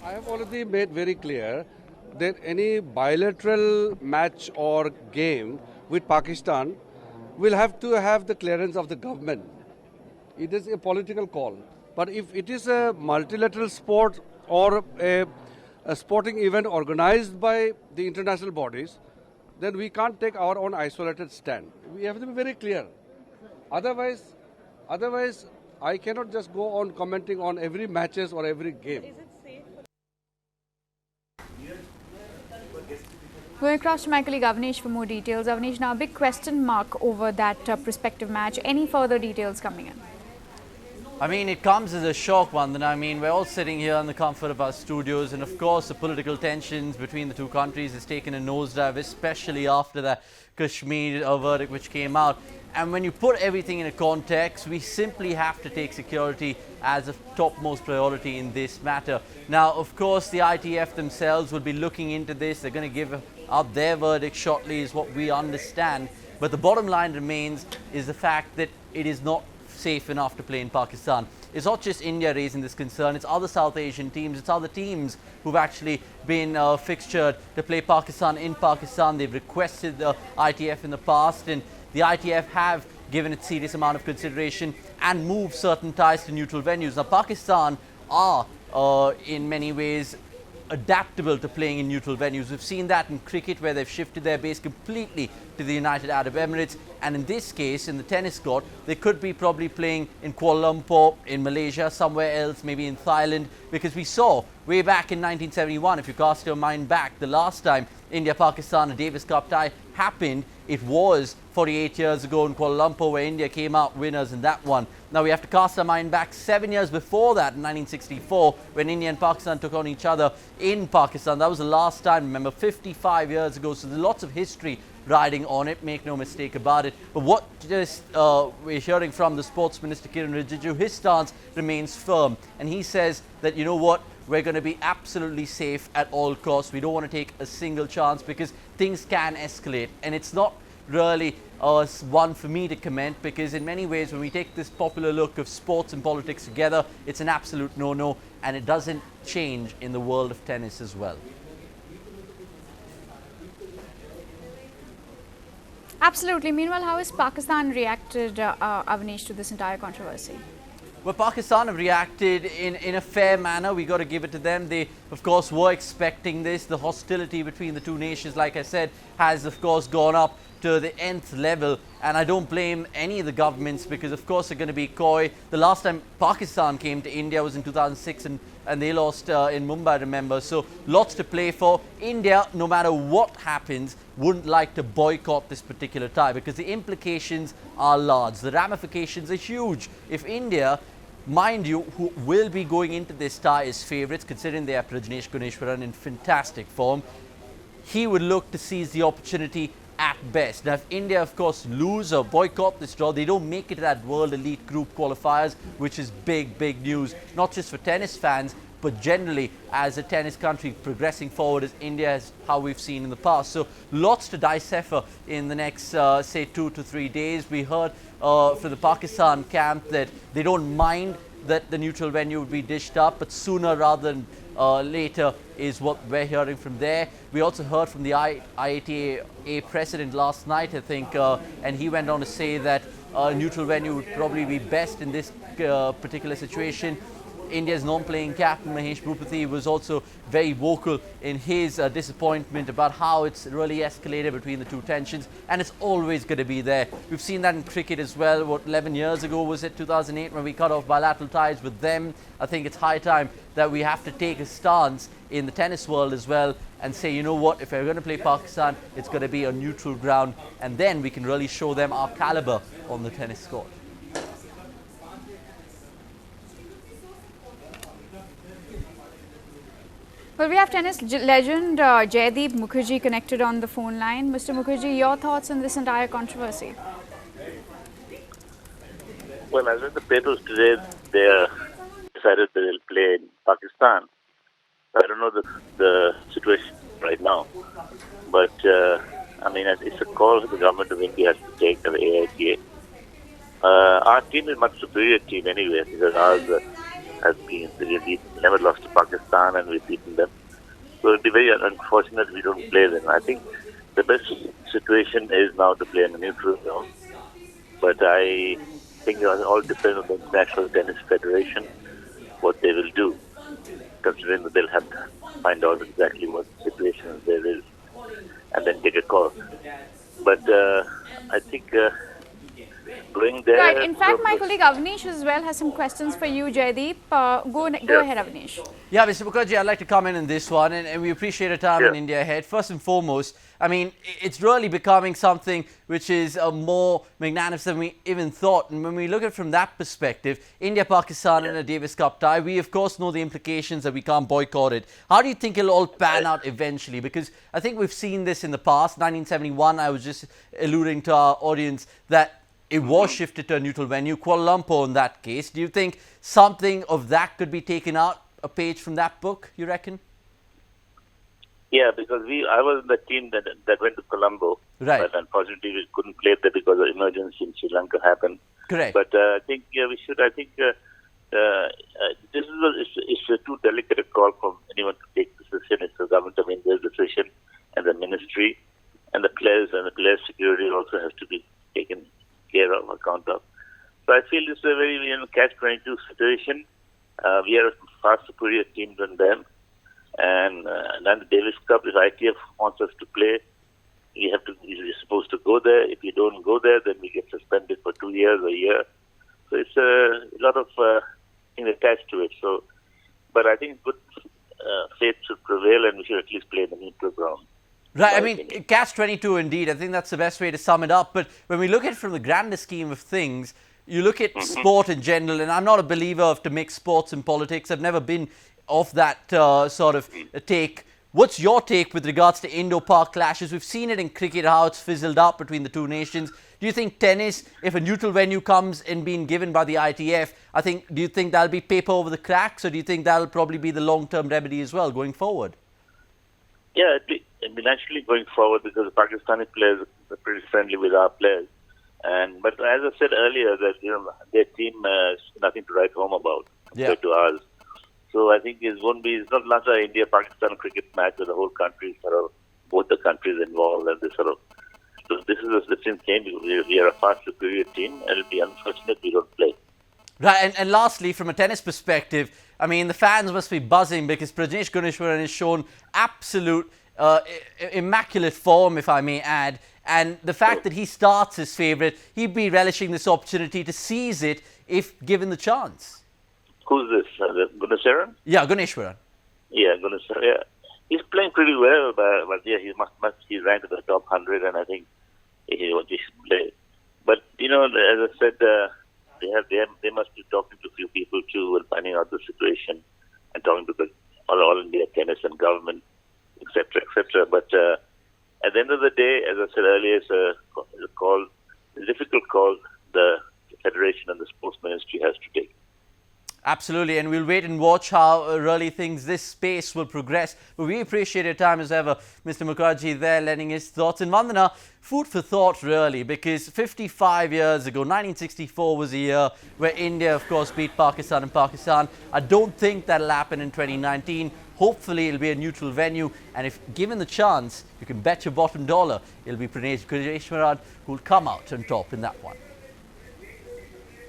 I have already made very clear that any bilateral match or game with Pakistan will have to have the clearance of the government. It is a political call. But if it is a multilateral sport or a sporting event organized by the international bodies, then we can't take our own isolated stand. We have to be very clear. Otherwise, I cannot just go on commenting on every matches or every game. Going across to my colleague Avanish for more details. Avanish, now a big question mark over that prospective match. Any further details coming in? I mean, it comes as a shock, Vandana. I mean, we're all sitting here in the comfort of our studios, and of course, the political tensions between the two countries has taken a nosedive, especially after that Kashmir verdict which came out. And when you put everything in a context, we simply have to take security as a topmost priority in this matter. Now, of course, the ITF themselves will be looking into this. They're going to give up their verdict shortly, is what we understand. But the bottom line remains is the fact that it is not safe enough to play in Pakistan. It's not just India raising this concern, it's other South Asian teams, it's other teams who've actually been fixtured to play Pakistan in Pakistan. They've requested the ITF in the past, and the ITF have given it serious amount of consideration and moved certain ties to neutral venues. Now, Pakistan are in many ways adaptable to playing in neutral venues. We've seen that in cricket, where they've shifted their base completely to the United Arab Emirates, and in this case, in the tennis court, they could be probably playing in Kuala Lumpur, in Malaysia, somewhere else, maybe in Thailand, because we saw way back in 1971, if you cast your mind back, the last time India-Pakistan, a Davis Cup tie happened, it was 48 years ago in Kuala Lumpur, where India came out winners in that one. Now we have to cast our mind back 7 years before that, in 1964, when India and Pakistan took on each other in Pakistan. That was the last time, remember, 55 years ago. So there's lots of history riding on it, make no mistake about it. But what we're hearing from the Sports Minister, Kiran Rijiju, his stance remains firm. And he says that, you know what, we're going to be absolutely safe at all costs. We don't want to take a single chance, because things can escalate. And it's not really one for me to comment, because in many ways, when we take this popular look of sports and politics together, it's an absolute no-no, and it doesn't change in the world of tennis as well. Absolutely. Meanwhile, how has Pakistan reacted, Avanish, to this entire controversy? Well, Pakistan have reacted in a fair manner. We got to give it to them. They, of course, were expecting this. The hostility between the two nations, like I said, has, of course, gone up to the nth level. And I don't blame any of the governments, because, of course, they're going to be coy. The last time Pakistan came to India was in 2006, and they lost in Mumbai, remember. So lots to play for. India, no matter what happens, wouldn't like to boycott this particular tie, because the implications are large. The ramifications are huge. If India, mind you, who will be going into this tie as favourites, considering they have Prajnesh Guneshwaran in fantastic form, he would look to seize the opportunity at best. Now, if India, of course, lose or boycott this draw, they don't make it to that World Elite Group qualifiers, which is big, big news, not just for tennis fans, but generally as a tennis country progressing forward as India has, how we've seen in the past. So lots to decipher in the next, say, 2 to 3 days. We heard from the Pakistan camp that they don't mind that the neutral venue would be dished up, but sooner rather than later is what we're hearing from there. We also heard from the IATA president last night, I think, and he went on to say that a neutral venue would probably be best in this particular situation. India's non-playing captain Mahesh Bhupathi was also very vocal in his disappointment about how it's really escalated between the two tensions, and it's always going to be there. We've seen that in cricket as well. What, 11 years ago was it, 2008, when we cut off bilateral ties with them? I think it's high time that we have to take a stance in the tennis world as well and say, you know what, if we're going to play Pakistan, it's going to be on neutral ground, and then we can really show them our caliber on the tennis court. Well, we have tennis legend Jaideep Mukherjee connected on the phone line. Mr. Mukherjee, your thoughts on this entire controversy? Well, as in the papers today, they decided they will play in Pakistan. I don't know the situation right now, but I mean, it's a call the government of India has to take, the AITA. Our team is much superior team anyway, because ours has been we never lost to Pakistan and we've beaten them. So it'd be very unfortunate we don't play them. I think the best situation is now to play in a neutral zone. But I think it all depends on the International Tennis Federation, what they will do, considering that they'll have to find out exactly what situation there is and then take a call. But I think going there... Right. In fact, my colleague Avanish as well has some questions for you, Jaideep. Go ahead, Avanish. Yeah, Mr. Mukherjee, I'd like to come in on this one, and we appreciate your time in India Ahead. First and foremost, I mean, it's really becoming something which is more magnanimous than we even thought. And when we look at it from that perspective, India-Pakistan in a Davis Cup tie, we of course know the implications that we can't boycott it. How do you think it'll all pan out eventually? Because I think we've seen this in the past. 1971, I was just alluding to our audience that it was shifted to a neutral venue, Kuala Lumpur in that case. Do you think something of that could be taken out, a page from that book, you reckon? Yeah, because I was in the team that went to Colombo. Right. But unfortunately, we couldn't play there because of emergency in Sri Lanka happened. Correct. But I think we should. I think this is a too delicate a call for anyone to take decision. It's the government of India's decision and the ministry and the players security also has to be taken care of, account of. So I feel this is a very catch-22 situation. We are a far superior team than them. And then the Davis Cup, if ITF wants us to play, we're supposed to go there. If we don't go there, then we get suspended for 2 years or a year. So it's a lot of things attached to it. So, but I think good faith should prevail, and we should at least play in the neutral ground. Right, I mean, catch-22 indeed. I think that's the best way to sum it up. But when we look at it from the grander scheme of things, you look at sport in general, and I'm not a believer of to mix sports and politics. I've never been of that sort of take. What's your take with regards to Indo-Pak clashes? We've seen it in cricket, how it's fizzled out between the two nations. Do you think tennis, if a neutral venue comes and being given by the ITF, do you think that'll be paper over the cracks, or do you think that'll probably be the long-term remedy as well going forward? Yeah, it'd be naturally going forward because the Pakistani players are pretty friendly with our players. But as I said earlier, that their team has nothing to write home about compared to ours. So I think it's not an India-Pakistan cricket match where the whole country both the countries involved, and so this is a different game. We are a far superior team, and it'll be unfortunate we don't play. Right, and lastly, from a tennis perspective, I mean, the fans must be buzzing because Prajnesh Gunneswaran has shown absolute immaculate form, if I may add. And the fact that he starts his favourite, he'd be relishing this opportunity to seize it if given the chance. Who's this? Gunneswaran? Yeah, Gunneswaran. Yeah, Gunneswaran. Yeah, he's playing pretty well, but yeah, he's ranked in the top 100, and I think he should play. But as I said, they must be talking to a few people too and finding out the situation and talking to the all India tennis and government, etc., etc. But at the end of the day, as I said earlier, it's a difficult call the federation and the sports ministry has to take. Absolutely, and we'll wait and watch how really this space will progress. But we appreciate your time as ever, Mr. Mukherjee there lending his thoughts. And Vandana, food for thought really, because 55 years ago, 1964 was a year where India, of course, beat Pakistan in Pakistan. I don't think that'll happen in 2019. Hopefully, it'll be a neutral venue. And if given the chance, you can bet your bottom dollar, it'll be Prajnesh Gunneswaran who'll come out on top in that one.